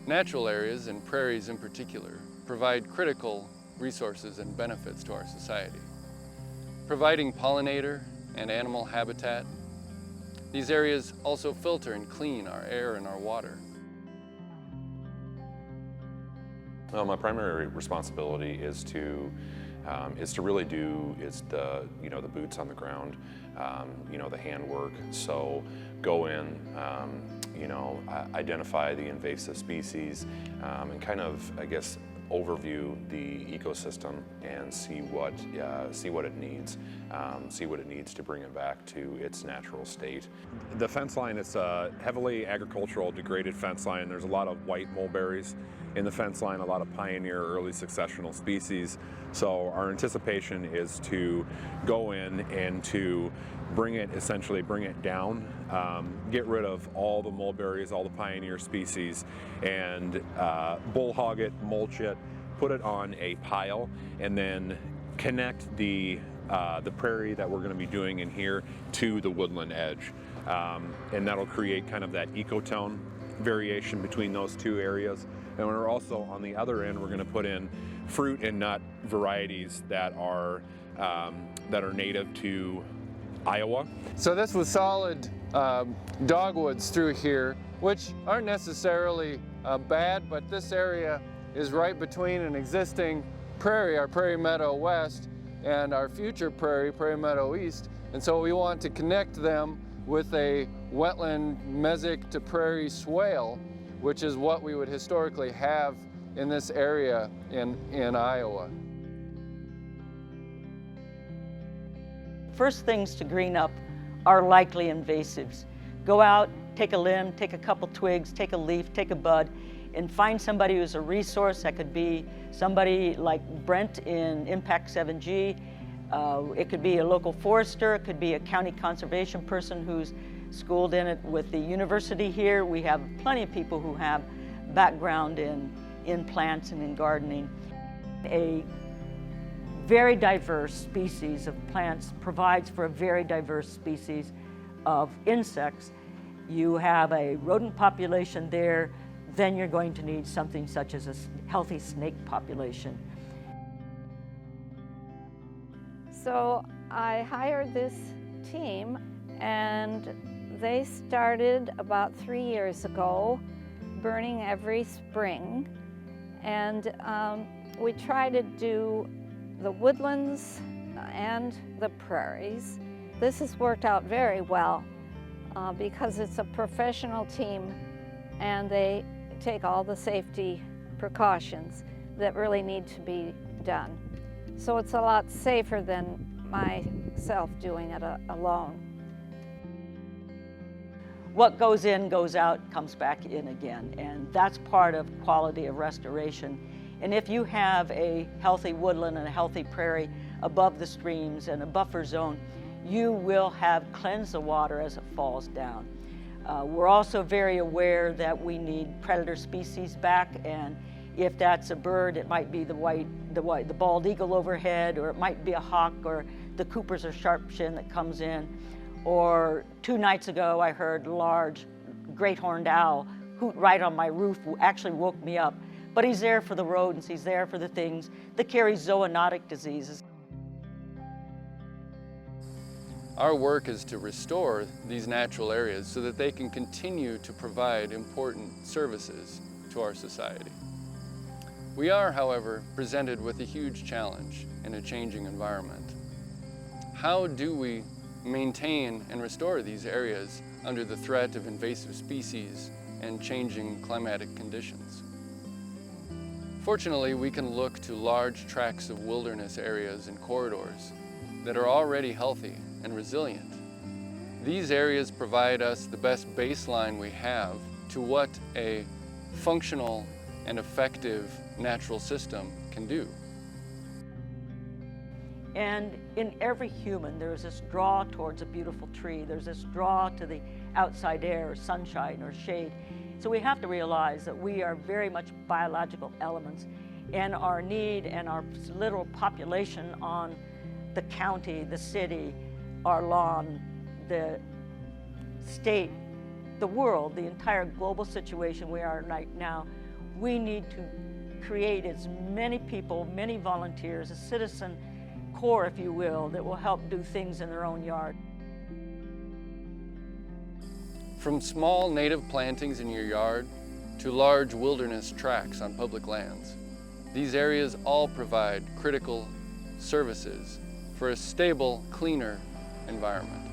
Natural areas, and prairies in particular, provide critical resources and benefits to our society. Providing pollinator and animal habitat, these areas also filter and clean our air and our water. Well, my primary responsibility is to really do the boots on the ground, the handwork. So go in, identify the invasive species, and kind of, I guess, overview the ecosystem and see what it needs, to bring it back to its natural state. The fence line is a heavily agricultural degraded fence line. There's a lot of white mulberries in the fence line, a lot of pioneer early successional species. So our anticipation is to go in and to essentially bring it down, get rid of all the mulberries, all the pioneer species, and bull hog it, mulch it, put it on a pile, and then connect the prairie that we're going to be doing in here to the woodland edge. And that'll create kind of that ecotone variation between those two areas. And we're also, on the other end, we're going to put in fruit and nut varieties that are native to Iowa. So this was solid dogwoods through here, which aren't necessarily bad, but this area is right between an existing prairie, our prairie meadow west, and our future prairie meadow east. And so we want to connect them with a wetland mesic to prairie swale, which is what we would historically have in this area in Iowa. First things to green up are likely invasives. Go out, take a limb, take a couple twigs, take a leaf, take a bud, and find somebody who's a resource. That could be somebody like Brent in Impact 7G. It could be a local forester. It could be a county conservation person who's schooled in it with the university here. We have plenty of people who have background in plants and in gardening. A very diverse species of plants provides for a very diverse species of insects. You have a rodent population there, then you're going to need something such as a healthy snake population. So I hired this team, and they started about 3 years ago, burning every spring. And we try to do the woodlands and the prairies. This has worked out very well because it's a professional team, and they take all the safety precautions that really need to be done. So it's a lot safer than myself doing it alone. What goes in, goes out, comes back in again, and that's part of quality of restoration. And if you have a healthy woodland and a healthy prairie above the streams and a buffer zone, you will have cleansed the water as it falls down. We're also very aware that we need predator species back, and if that's a bird, it might be the bald eagle overhead, or it might be a hawk, or the Cooper's or sharpshin that comes in. Or 2 nights ago, I heard large great horned owl hoot right on my roof, actually woke me up. But he's there for the rodents, he's there for the things that carry zoonotic diseases. Our work is to restore these natural areas so that they can continue to provide important services to our society. We are, however, presented with a huge challenge in a changing environment. How do we maintain and restore these areas under the threat of invasive species and changing climatic conditions? Fortunately, we can look to large tracts of wilderness areas and corridors that are already healthy and resilient, These areas provide us the best baseline we have to what a functional and effective natural system can do. And in every human, there's this draw towards a beautiful tree. There's this draw to the outside air, or sunshine, or shade. So we have to realize that we are very much biological elements, and our need and our literal population on the county, the city, our lawn, the state, the world, the entire global situation we are right now, we need to create as many people, many volunteers, a citizen core, if you will, that will help do things in their own yard. From small native plantings in your yard to large wilderness tracts on public lands, these areas all provide critical services for a stable, cleaner environment.